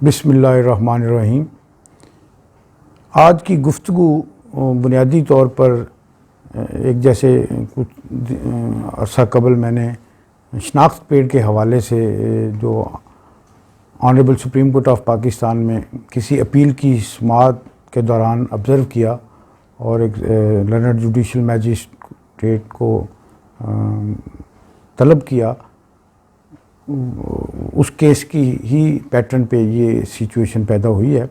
بسم اللہ الرحمن الرحیم۔ آج کی گفتگو بنیادی طور پر ایک جیسے کچھ عرصہ قبل میں نے شناخت پیڈ کے حوالے سے جو honourable Supreme Court of Pakistan میں کسی اپیل کی سماعت کے دوران آبزرو کیا اور ایک لرنڈ جوڈیشل میجسٹریٹ کو طلب کیا، اس کیس کی ہی پیٹرن پہ یہ سچویشن پیدا ہوئی ہے۔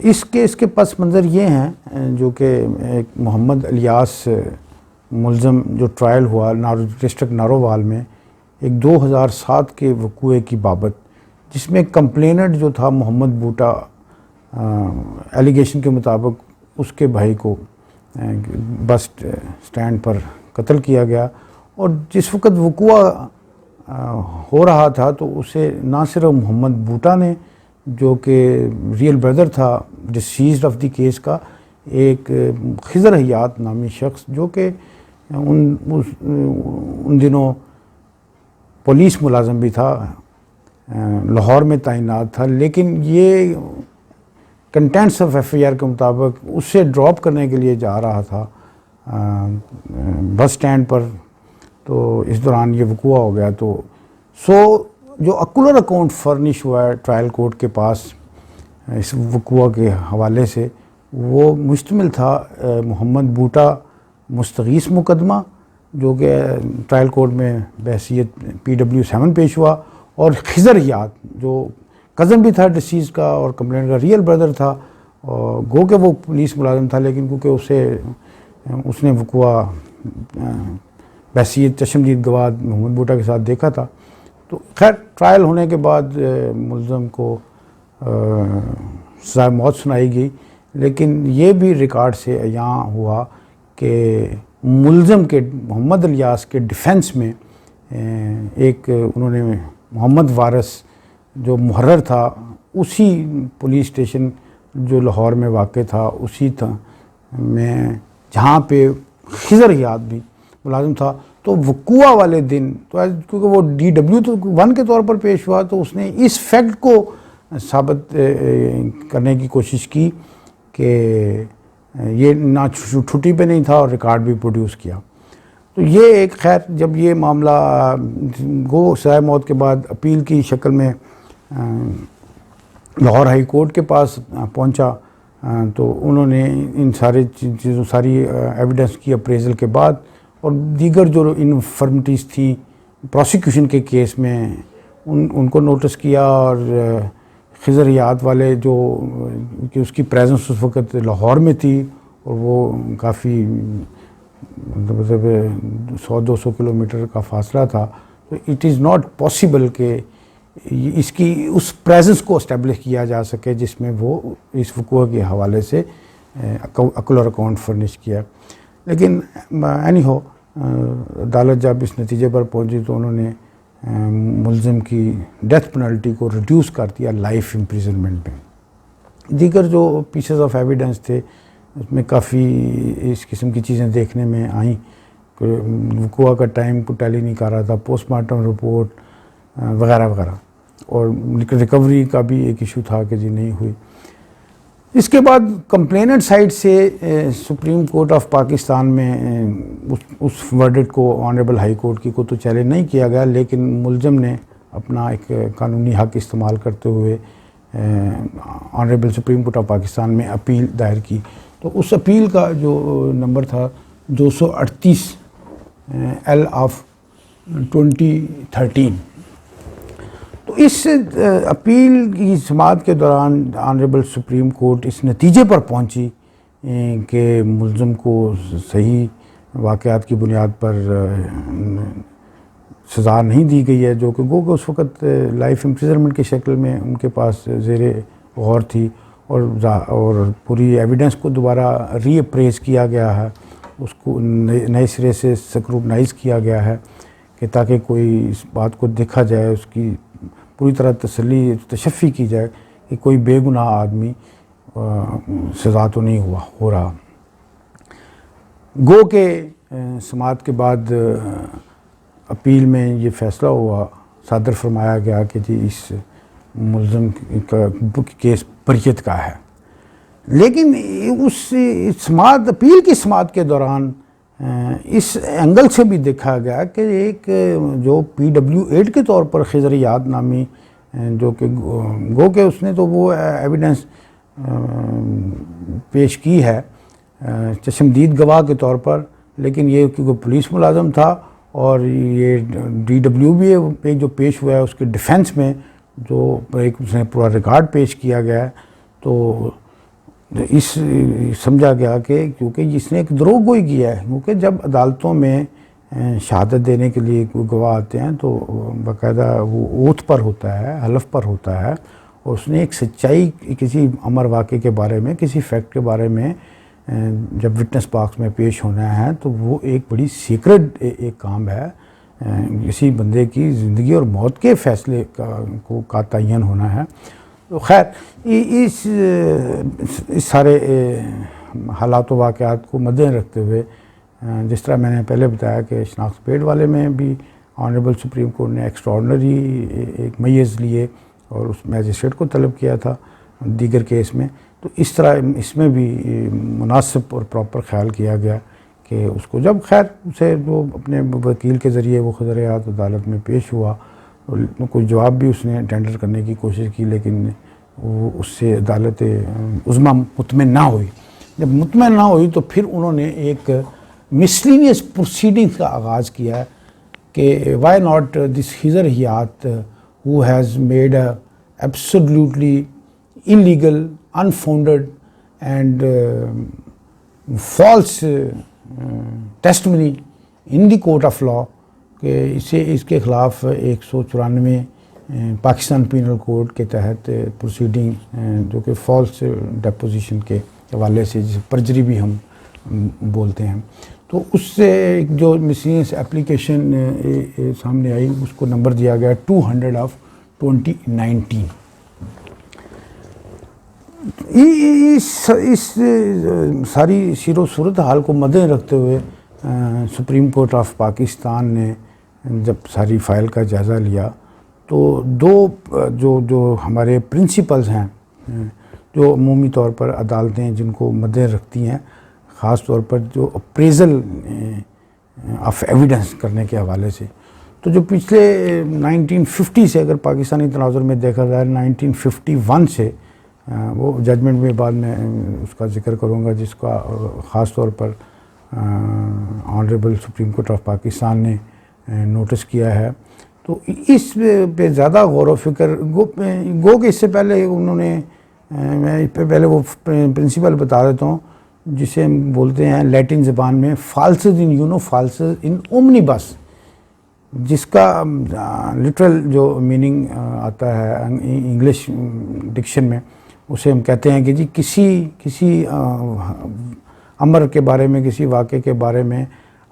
اس کیس کے پس منظر یہ ہیں جو کہ ایک محمد الیاس ملزم جو ٹرائل ہوا ڈسٹرکٹ نارووال میں ایک 2007 کے وقوعے کی بابت، جس میں کمپلیننٹ جو تھا محمد بوٹا، ایلیگیشن کے مطابق اس کے بھائی کو بس سٹینڈ پر قتل کیا گیا، اور جس وقت وقوعہ ہو رہا تھا تو اسے نہ صرف محمد بوٹا نے جو کہ ریئل بردر تھا ڈسیزڈ آف دی کیس کا، ایک خضر حیات نامی شخص جو کہ ان دنوں پولیس ملازم بھی تھا، لاہور میں تعینات تھا، لیکن یہ contents of FIR کے مطابق اسے ڈراپ کرنے کے لیے جا رہا تھا بس سٹینڈ پر، تو اس دوران یہ وقوع ہو گیا۔ تو جو اکولر اکاؤنٹ فرنش ہوا ہے ٹرائل کورٹ کے پاس اس وقوع کے حوالے سے، وہ مشتمل تھا محمد بوٹا مستغیث مقدمہ جو کہ ٹرائل کورٹ میں بحیثیت PW7 پیش ہوا، اور خضر حیات جو کزن بھی تھا ڈسیز کا اور کمپلینٹ کا ریئل بردر تھا، اور گو کہ وہ پولیس ملازم تھا، لیکن کیونکہ اس نے وقوع بحیثیت چشمدید گواہ محمد بوٹا کے ساتھ دیکھا تھا۔ تو خیر ٹرائل ہونے کے بعد ملزم کو سزائے موت سنائی گئی، لیکن یہ بھی ریکارڈ سے عیاں ہوا کہ ملزم کے محمد الیاس کے ڈیفنس میں ایک انہوں نے محمد وارث جو محرر تھا اسی پولیس اسٹیشن جو لاہور میں واقع تھا اسی میں جہاں پہ خضر حیات بھی ملازم تھا، تو وقوع والے دن تو کیونکہ وہ DW1 کے طور پر پیش ہوا، تو اس نے اس فیکٹ کو ثابت کرنے کی کوشش کی کہ یہ نہ چھٹی پہ نہیں تھا، اور ریکارڈ بھی پروڈیوس کیا۔ تو یہ ایک خیر جب یہ معاملہ سزائے موت کے بعد اپیل کی شکل میں لاہور ہائی کورٹ کے پاس پہنچا، تو انہوں نے ان ساری ایویڈنس کی اپریزل کے بعد اور دیگر جو انفرمٹیز تھیں پروسیکیوشن کے کیس میں ان کو نوٹس کیا، اور خضر حیات والے جو کہ اس کی پریزنس اس وقت لاہور میں تھی اور وہ کافی مطلب 100-200 کلومیٹر کا فاصلہ تھا، تو اٹ از ناٹ پاسبل کہ اس کی اس پریزنس کو اسٹیبلش کیا جا سکے جس میں وہ اس وقوع کے حوالے سے اکولر اکاؤنٹ فرنش کیا۔ لیکن اینی ہو عدالت جب اس نتیجے پر پہنچی تو انہوں نے ملزم کی ڈیتھ پینلٹی کو ریڈیوس کر دیا لائف امپریزنمنٹ میں۔ دیگر جو پیسز آف ایویڈنس تھے اس میں کافی اس قسم کی چیزیں دیکھنے میں آئیں، وقوع کا ٹائم کو ٹیلی نہیں کر رہا تھا، پوسٹ مارٹم رپورٹ وغیرہ وغیرہ، اور ریکوری کا بھی ایک ایشو تھا کہ جی نہیں ہوئی۔ اس کے بعد کمپلیننٹ سائڈ سے سپریم کورٹ آف پاکستان میں اس ورڈکٹ کو آنریبل ہائی کورٹ کی کو تو چیلنج نہیں کیا گیا، لیکن ملزم نے اپنا ایک قانونی حق استعمال کرتے ہوئے honourable Supreme Court of Pakistan میں اپیل دائر کی۔ تو اس اپیل کا جو نمبر تھا 238 L آف 2013۔ تو اس اپیل کی سماعت کے دوران آنریبل سپریم کورٹ اس نتیجے پر پہنچی کہ ملزم کو صحیح واقعات کی بنیاد پر سزا نہیں دی گئی ہے، جو کہ گو کہ اس وقت لائف امپریزنمنٹ کی شکل میں ان کے پاس زیر غور تھی، اور پوری ایویڈنس کو دوبارہ ری اپریز کیا گیا ہے، اس کو نئے سرے سے سکروٹنائز کیا گیا ہے کہ تاکہ کوئی اس بات کو دیکھا جائے، اس کی پوری طرح تشفی کی جائے کہ کوئی بے گناہ آدمی سزا تو نہیں ہو رہا۔ گو کہ سماعت کے بعد اپیل میں یہ فیصلہ ہوا، صادر فرمایا گیا کہ جی اس ملزم کا کیس بریت کا ہے. لیکن اس سماعت اپیل کی سماعت کے دوران اس اینگل سے بھی دیکھا گیا کہ ایک جو PW8 کے طور پر خضر یاد نامی جو کہ گو کہ اس نے تو وہ ایویڈنس پیش کی ہے چشمدید گواہ کے طور پر، لیکن یہ کیونکہ پولیس ملازم تھا اور یہ DW بھی جو پیش ہوا ہے اس کے ڈیفینس میں جو ایک اس نے پورا ریکارڈ پیش کیا گیا ہے، تو اس سمجھا گیا کہ کیونکہ اس نے ایک دروغ گوئی کیا ہے، کیونکہ جب عدالتوں میں شہادت دینے کے لیے کوئی گواہ آتے ہیں تو باقاعدہ وہ اوتھ پر ہوتا ہے، حلف پر ہوتا ہے، اور اس نے ایک سچائی کسی امر واقعے کے بارے میں، کسی فیکٹ کے بارے میں جب وٹنس باکس میں پیش ہونا ہے تو وہ ایک بڑی سیکرٹ ایک کام ہے. کسی بندے کی زندگی اور موت کے فیصلے کا تعین ہونا ہے. تو خیر اس سارے حالات و واقعات کو مد نظر رکھتے ہوئے جس طرح میں نے پہلے بتایا کہ شناخت پیڈ والے میں بھی آنریبل سپریم کورٹ نے ایکسٹراڈنری ایک میز لیے اور اس میجسٹریٹ کو طلب کیا تھا دیگر کیس میں، تو اس طرح اس میں بھی مناسب اور پراپر خیال کیا گیا کہ اس کو جب خیر اسے جو اپنے وکیل کے ذریعے وہ خضر یاد عدالت میں پیش ہوا، کوئی جواب بھی اس نے ٹینڈر کرنے کی کوشش کی، لیکن وہ اس سے عدالت عظمیٰ مطمئن نہ ہوئی. جب مطمئن نہ ہوئی تو پھر انہوں نے ایک مسلینیس پروسیڈنگز کا آغاز کیا کہ وائی ناٹ دس خضر یاد who has made a absolutely illegal, unfounded and false testimony in the court of law کہ اس کے خلاف 194 پاکستان پینل کوڈ کے تحت پروسیڈنگ جو کہ فالس ڈیپوزیشن کے حوالے سے جسے پرجری بھی ہم بولتے ہیں، تو اس سے جو مسلینس اپلیکیشن سامنے آئی اس کو نمبر دیا گیا 200/2019. اس ساری سیر و صورت حال کو مد نظر رکھتے ہوئے سپریم کورٹ آف پاکستان نے جب ساری فائل کا جائزہ لیا تو دو جو ہمارے پرنسپلز ہیں جو عمومی طور پر عدالتیں جن کو مد نظر رکھتی ہیں، خاص طور پر جو اپریزل آف ایویڈنس کرنے کے حوالے سے، تو جو پچھلے 1950 سے اگر پاکستانی تناظر میں دیکھا جائے 1951 سے وہ ججمنٹ میں بعد میں اس کا ذکر کروں گا جس کا خاص طور پر honourable Supreme Court of Pakistan نے نوٹس کیا ہے، تو اس پہ زیادہ غور و فکر گو کہ اس سے پہلے انہوں نے میں پہلے وہ پرنسپل بتا دیتا ہوں جسے ہم بولتے ہیں لیٹن زبان میں فالسز ان یونو فالسز ان اومنیبس، جس کا لٹرل جو میننگ آتا ہے انگلش ڈکشن میں اسے ہم کہتے ہیں کہ جی کسی امر کے بارے میں، کسی واقعے کے بارے میں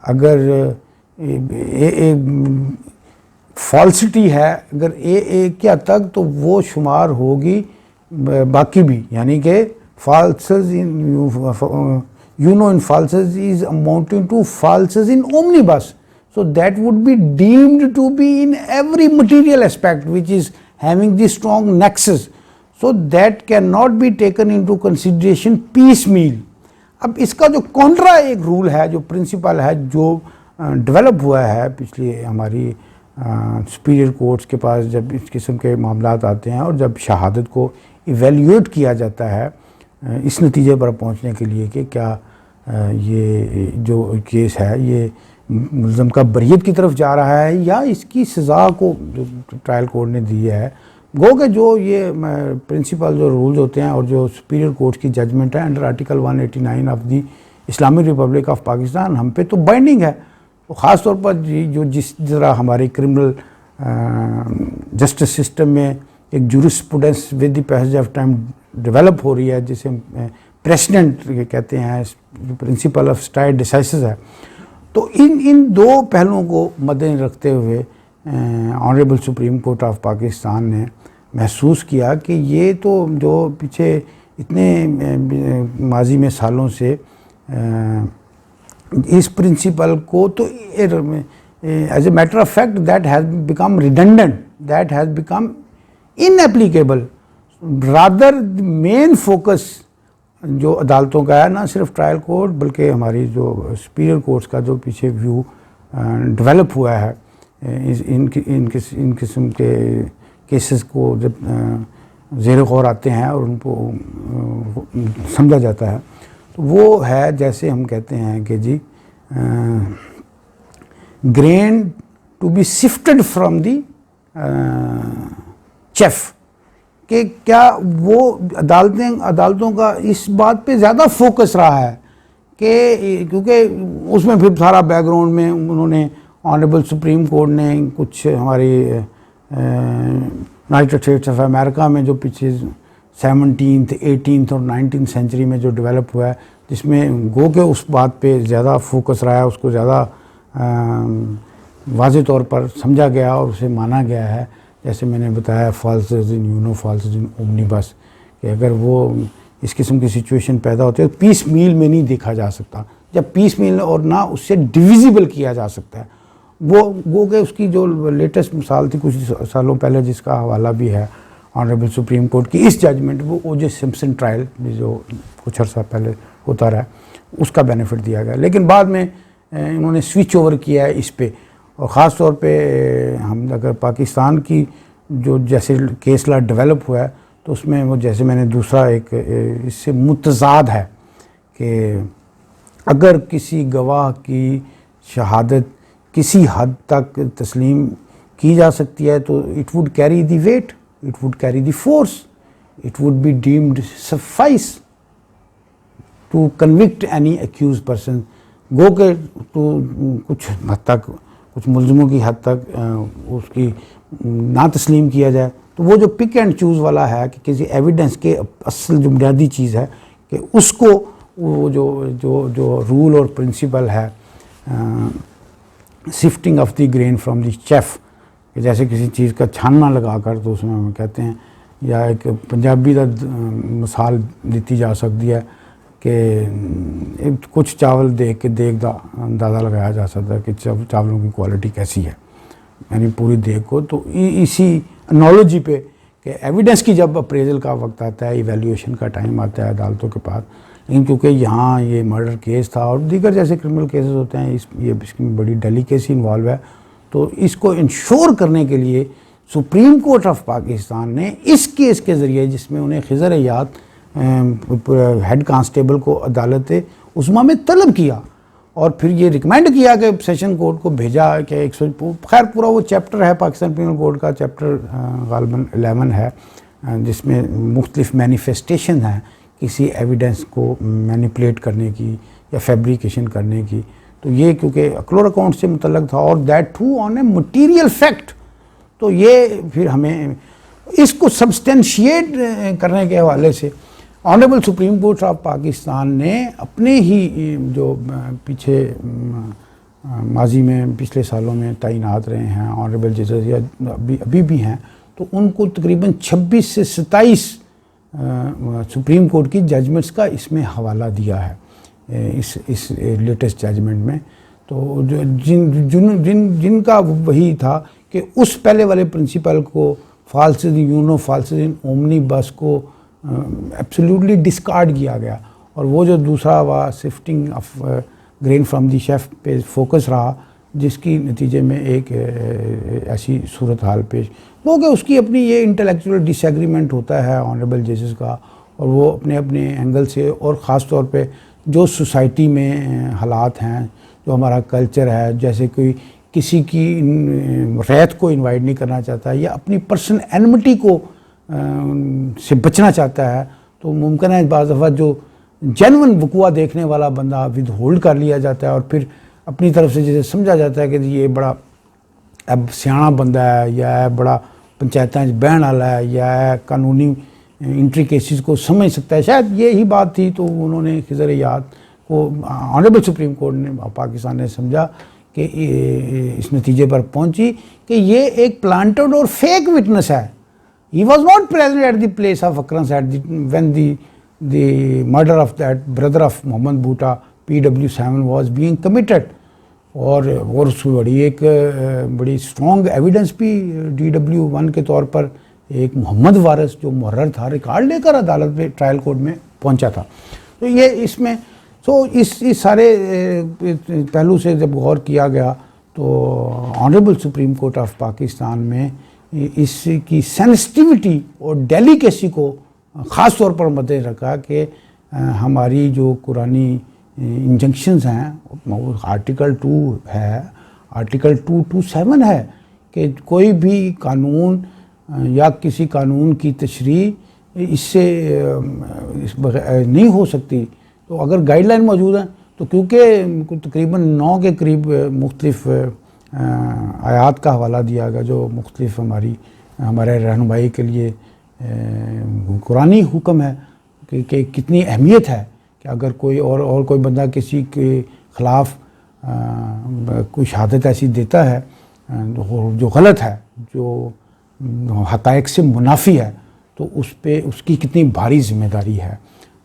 اگر فالسٹی ہے اگر ایک حد تک تو وہ شمار ہوگی باقی بھی، یعنی کہ falses in in falses is amounting to falses in omnibus, so that would be deemed to be in every material aspect which is having the strong nexus, so that cannot be taken into consideration piecemeal. اب اس کا جو contra ایک role ہے، جو principal ہے، جو develop ہوا ہے پچھلی ہماری سپیریئر کورٹس کے پاس جب اس قسم کے معاملات آتے ہیں اور جب شہادت کو ایویلیویٹ کیا جاتا ہے اس نتیجے پر پہنچنے کے لیے کہ کیا یہ جو کیس ہے یہ ملزم کا بریت کی طرف جا رہا ہے یا اس کی سزا کو جو ٹرائل کورٹ نے دی ہے، گو کہ جو یہ پرنسپل جو رولز ہوتے ہیں اور جو سپیریئر کورٹ کی ججمنٹ ہے under article 189 of the Islamic republic of Pakistan ہم پہ تو بائنڈنگ ہے. خاص طور پر جو جس طرح ہماری کرمنل جسٹس سسٹم میں ایک jurisprudence with the passage of time develop ہو رہی ہے جسے پریسیڈنٹ کہتے ہیں، پرنسپل آف اسٹائر ڈیسائسز ہے، تو ان دو پہلوؤں کو مد نظر رکھتے ہوئے honourable Supreme Court of Pakistan نے محسوس کیا کہ یہ تو جو پیچھے اتنے ماضی میں سالوں سے اس پرنسپل کو تو as a matter of fact that has become redundant, that has become inapplicable. Rather main focus جو عدالتوں کا ہے نہ صرف ٹرائل کورٹ بلکہ ہماری جو سپیریئر کورٹس کا جو پیچھے ویو ڈیولپ ہوا ہے ان قسم کے کیسز کو جب زیر غور آتے ہیں اور ان کو سمجھا جاتا ہے تو وہ ہے جیسے ہم کہتے ہیں کہ جی grain to be sifted from the chaff, کہ کیا وہ عدالتوں کا اس بات پہ زیادہ فوکس رہا ہے کہ کیونکہ اس میں پھر سارا بیک گراؤنڈ میں انہوں نے آنریبل سپریم کورٹ نے کچھ ہماری یونائٹڈ اسٹیٹس آف امریکہ میں جو پیچھے 17th 18th اور 19th سینچری میں جو ڈیولپ ہوا ہے جس میں گو کہ اس بات پہ زیادہ فوکس رہا ہے, اس کو زیادہ واضح طور پر سمجھا گیا اور اسے مانا گیا ہے. جیسے میں نے بتایا فالسز ان یونو فالسز ان اومنیبس, کہ اگر وہ اس قسم کی سچویشن پیدا ہوتی ہے تو پیس میل میں نہیں دیکھا جا سکتا, جب پیس میل اور نہ اس سے ڈویزیبل کیا جا سکتا ہے. وہ گو کہ اس کی جو لیٹسٹ مثال تھی کچھ سالوں پہلے جس کا حوالہ بھی ہے آنریبل سپریم کورٹ کی اس ججمنٹ, وہ او جے سمپسن ٹرائل جو کچھ عرصہ پہلے ہوتا رہا اس کا بینیفٹ دیا گیا. لیکن بعد میں انہوں نے سوئچ اوور کیا ہے اس پہ, اور خاص طور پہ ہم اگر پاکستان کی جو جیسے کیس لا ڈیولپ ہوا ہے تو اس میں وہ جیسے میں نے دوسرا ایک اس سے متضاد ہے کہ اگر کسی گواہ کی شہادت کسی حد تک تسلیم کی جا سکتی ہے تو it would carry the weight, it would carry the force, it would be deemed suffice to convict any accused person. گو کہ تو کچھ حد تک کچھ ملزموں کی حد تک اس کی نہ تسلیم کیا جائے, تو وہ جو پک اینڈ چوز والا ہے کہ کسی ایویڈنس کے اصل جو بنیادی چیز ہے کہ اس کو وہ جو رول اور پرنسپل ہے sifting of the grain from the chaff, کہ جیسے کسی چیز کا چھاننا لگا کر تو اس میں ہم کہتے ہیں, یا ایک پنجابی کا مثال دیتی جا سکتی ہے کہ کچھ چاول دیکھ کے دیکھ دا اندازہ لگایا جا سکتا ہے کہ چاولوں کی کوالٹی کیسی ہے, یعنی پوری دیکھ کو. تو اسی انالوجی پہ کہ ایویڈنس کی جب اپریزل کا وقت آتا ہے, ایویلیویشن کا ٹائم آتا ہے عدالتوں کے پاس, لیکن کیونکہ یہاں یہ مرڈر کیس تھا اور دیگر جیسے کرمنل کیسز ہوتے ہیں اس میں بڑی ڈیلیکیسی انوالو ہے, تو اس کو انشور کرنے کے لیے سپریم کورٹ آف پاکستان نے اس کیس کے ذریعے جس میں انہیں خضر یاد ہیڈ کانسٹیبل کو عدالت عظمیٰ میں طلب کیا اور پھر یہ ریکمینڈ کیا کہ سیشن کورٹ کو بھیجا کہ خیر پورا وہ چیپٹر ہے پاکستان پینل کوڈ کا, چیپٹر غالباً 11 ہے, جس میں مختلف مینیفیسٹیشن ہیں کسی ایویڈنس کو مینیپولیٹ کرنے کی یا فیبریکیشن کرنے کی. تو یہ کیونکہ اکلور اکاؤنٹ سے متعلق تھا اور that too on a material fact, تو یہ پھر ہمیں اس کو سبسٹینشیٹ کرنے کے حوالے سے honourable Supreme Court of Pakistan نے اپنے ہی جو پیچھے ماضی میں پچھلے سالوں میں تعینات رہے ہیں آنریبل ججز یا ابھی بھی ہیں, تو ان کو تقریباً 26 سے 27 سپریم کورٹ کی ججمنٹس کا اس میں حوالہ دیا ہے اس لیٹسٹ ججمنٹ میں. تو جن کا وہی تھا کہ اس پہلے والے پرنسپل کو فالسز یونو فالسز ان اومنی بس کو ایبسلیوٹلی ڈسکارڈ کیا گیا, اور وہ جو دوسرا وا sifting of grain from the chaff پہ فوکس رہا, جس کی نتیجے میں ایک ایسی صورتحال پیش وہ کہ اس کی اپنی یہ انٹلیکچوئل ڈس ایگریمنٹ ہوتا ہے آنریبل ججز کا, اور وہ اپنے اپنے اینگل سے, اور خاص طور پہ جو سوسائٹی میں حالات ہیں, جو ہمارا کلچر ہے, جیسے کوئی کسی کی ریت کو انوائٹ نہیں کرنا چاہتا یا اپنی پرسنل اینمٹی کو سے بچنا چاہتا ہے, تو ممکن ہے بعض دفعہ جو جینون وقوع دیکھنے والا بندہ ود ہولڈ کر لیا جاتا ہے اور پھر اپنی طرف سے جیسے سمجھا جاتا ہے کہ یہ بڑا اب سیاح بندہ ہے یا بڑا پنچایتیں بہن والا ہے یا قانونی انٹری کیسز کو سمجھ سکتا ہے, شاید یہی بات تھی. تو انہوں نے خضر یاد کو آنریبل سپریم کورٹ نے پاکستان نے سمجھا کہ اس نتیجے پر پہنچی کہ یہ ایک پلانٹڈ اور فیک وٹنس ہے. He was not present at the place of occurrence when the murder of that brother of Mohammad Bhutta PW7 was being committed. اور اس کی بڑی اسٹرانگ ایویڈنس بھی DW1 کے طور پر ایک محمد وارث جو محرر تھا ریکارڈ لے کر عدالت میں ٹرائل کورٹ میں پہنچا تھا. تو یہ اس میں اس سارے پہلو سے جب غور کیا گیا تو honourable Supreme Court of Pakistan میں اس کی سینسٹیوٹی اور ڈیلیکیسی کو خاص طور پر مد رکھا کہ ہماری جو قرآنی انجنکشنز ہیں آرٹیکل 2 ہے، آرٹیکل 227 ہے کہ کوئی بھی قانون یا کسی قانون کی تشریح اس سے نہیں ہو سکتی. تو اگر گائیڈ لائن موجود ہیں تو کیونکہ تقریباً 9 کے قریب مختلف آیات کا حوالہ دیا گیا جو مختلف ہمارے رہنمائی کے لیے قرآنی حکم ہے کہ کتنی اہمیت ہے کہ اگر کوئی اور کوئی بندہ کسی کے خلاف کوئی شہادت ایسی دیتا ہے جو غلط ہے، جو حقائق سے منافی ہے، تو اس پہ اس کی کتنی بھاری ذمہ داری ہے.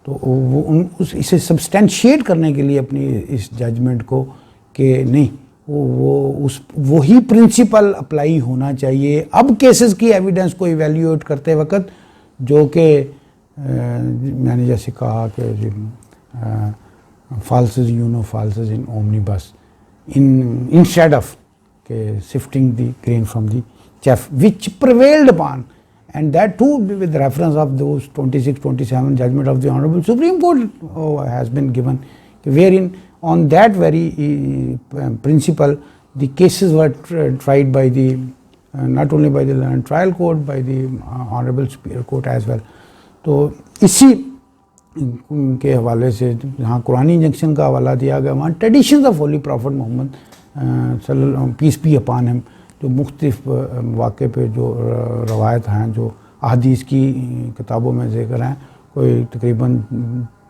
تو وہ اسے سبسٹینشیٹ کرنے کے لیے اپنی اس ججمنٹ کو کہ نہیں وہی پرنسپل اپلائی ہونا چاہیے اب کیسز کی ایویڈنس کو ایویلیویٹ کرتے وقت، جو کہ میں نے جیسے کہا کہ falsus falsus in omnibus instead of کہ sifting the grain from the chaff which prevailed upon, and that too with reference of those 26-27 judgment of the Honorable Supreme Court has been given, wherein on that very principle the cases were tried by the not only by the Learned Trial Court, by the Honorable Superior Court as well. تو اسی کے حوالے سے جہاں قرآنی injunction کا حوالہ دیا گیا وہاں ٹریڈیشنز آف ہولی پرافٹ محمد صلی اللہ پیس بی اپان ہم جو مختلف واقع پہ جو روایت ہیں جو احادیث کی کتابوں میں ذکر ہیں کوئی تقریباً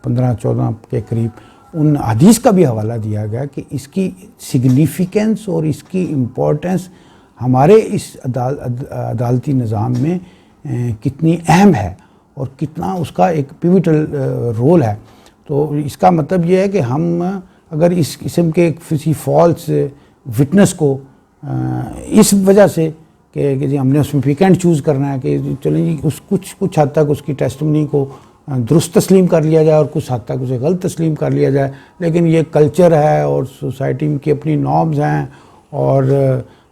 15-14 کے قریب ان حدیث کا بھی حوالہ دیا گیا کہ اس کی سگنیفیکنس اور اس کی امپورٹنس ہمارے اس عدالتی نظام میں کتنی اہم ہے اور کتنا اس کا ایک پیوٹل رول ہے. تو اس کا مطلب یہ ہے کہ ہم اگر اس قسم کے کسی فالس وٹنس کو اس وجہ سے کہ جی ہم نے اس میں ویکینڈ چوز کرنا ہے کہ چلیں جی کچھ حد تک اس کی ٹیسٹمنی کو درست تسلیم کر لیا جائے اور کچھ حد تک اسے غلط تسلیم کر لیا جائے، لیکن یہ کلچر ہے اور سوسائٹی کی اپنی نارمز ہیں. اور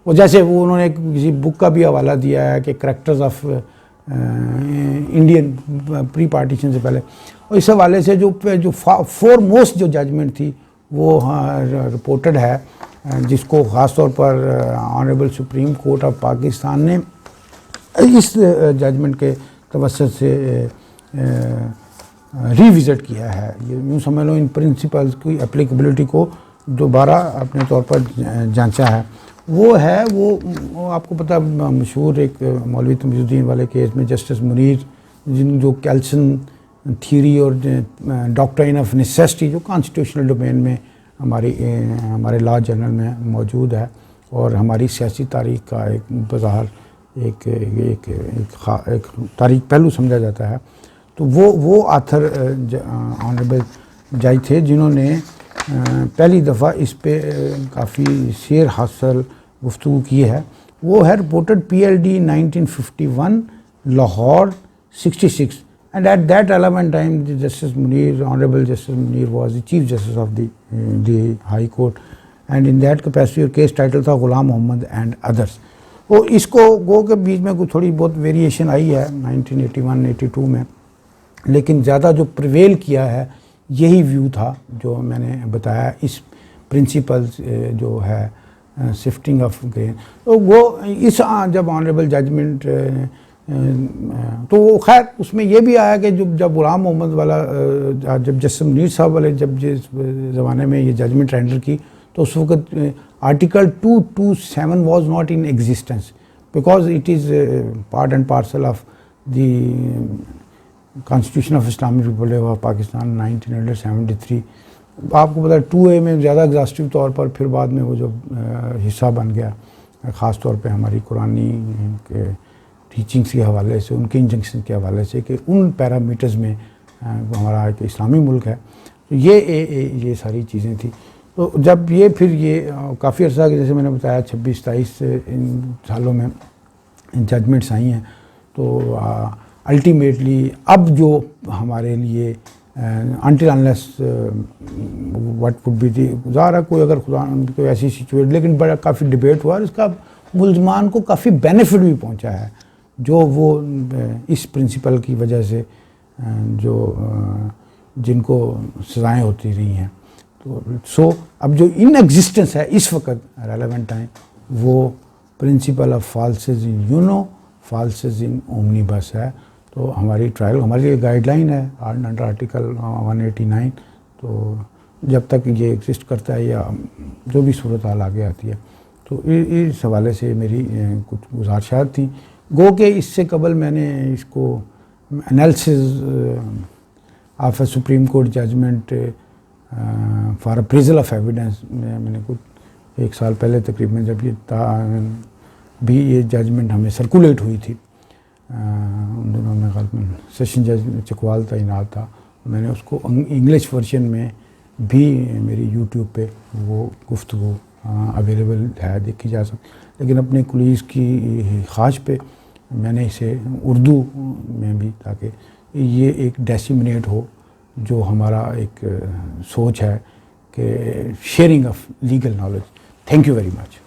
وہ جیسے وہ انہوں نے کسی بک کا بھی حوالہ دیا ہے کہ characters of Indian pre partition سے پہلے، اور اس حوالے سے جو فور موسٹ جو ججمنٹ تھی وہ رپورٹڈ ہے جس کو خاص طور پر honourable Supreme Court of Pakistan نے اس ججمنٹ کے توسط سے ریوزٹ کیا ہے. یہ یوں سمجھ لو ان پرنسپلز کی اپلیکیبلٹی کو دوبارہ اپنے طور پر جانچا ہے. وہ ہے وہ آپ کو پتہ مشہور ایک مولوی تمیز الدین والے کیس میں جسٹس منیر جو کیلسن تھیوری اور ڈاکٹرائن آف نیسیسٹی جو کانسٹیٹیوشنل ڈومین میں ہمارے لا جرنل میں موجود ہے اور ہماری سیاسی تاریخ کا ایک بظاہر ایک تاریخ پہلو سمجھا جاتا ہے. تو وہ آتھر آنریبل جج تھے جنہوں نے پہلی دفعہ اس پہ کافی سیر حاصل گفتگو کی ہے. وہ ہے reported PLD 1951 Lahore 66. And at that relevant time, Justice Munir, Honorable Justice Munir was the Chief Justice of the High Court, and in that capacity, your case title تھا غلام محمد and others. وہ اس کو گو کے بیچ میں کچھ تھوڑی بہت ویریشن آئی ہے 1981-82 میں، لیکن زیادہ جو پریویل کیا ہے یہی ویو تھا جو میں نے بتایا اس پرنسپل جو ہے سفٹنگ آف گرین. تو وہ اس جب آنریبل ججمنٹ تو وہ خیر اس میں یہ بھی آیا کہ جب غلام محمد والا جب جسٹس منیر صاحب والے جب جس زمانے میں یہ ججمنٹ رینڈر کی تو اس وقت article 227 was not in existence because it is part and parcel of the constitution of Islamic republic of Pakistan 1973. آپ کو پتہ ہے 2A میں زیادہ ایگزاسٹیو طور پر پھر بعد میں وہ جو حصہ بن گیا خاص طور پہ ہماری قرآنی ٹیچنگس کے حوالے سے ان کے انجنکشن کے حوالے سے کہ ان پیرامیٹرز میں ہمارا ایک اسلامی ملک ہے. تو یہ ساری چیزیں تھیں. تو جب یہ پھر یہ کافی عرصہ کے جیسے میں نے بتایا 26-27 ان سالوں میں ججمنٹس آئی ہیں تو تو الٹیمیٹلی اب جو ہمارے لیے until unless what would be the ظاہر کوئی اگر خدا کوئی ایسی سچویشن، لیکن بڑا کافی ڈبیٹ ہوا اور اس کا ملزمان کو کافی بینیفٹ بھی پہنچا ہے، جو وہ اس پرنسپل کی وجہ سے جو جن کو سزائیں ہوتی رہی ہیں. تو اب جو ان ایگزسٹنس ہے اس وقت ریلیونٹ ٹائم، وہ principle of فالسز in YONO, فالسز in omnibus ہے. تو ہماری ٹرائل ہمارے لیے گائیڈ لائن ہے انڈر آرٹیکل 189. تو جب تک یہ ایگزسٹ کرتا ہے یا جو بھی صورتحال آگے آتی ہے، تو اس حوالے سے میری کچھ گزارشات تھیں. گو کہ اس سے قبل میں نے اس کو analysis of a supreme court judgement for appraisal of evidence میں نے کچھ 1 سال پہلے تقریباً جب یہ ججمنٹ ہمیں سرکولیٹ ہوئی تھی، ان دنوں میں غالباً سیشن جج چکوال تعینات تھا، میں نے اس کو انگلش ورژن میں بھی میری یوٹیوب پہ وہ گفتگو اویلیبل ہے، دیکھی جا سکتی. لیکن اپنے کولیز کی خواہش پہ میں نے اسے اردو میں بھی، تاکہ یہ ایک ڈیسیمنیٹ ہو جو ہمارا ایک سوچ ہے کہ sharing of legal knowledge. Thank you very much.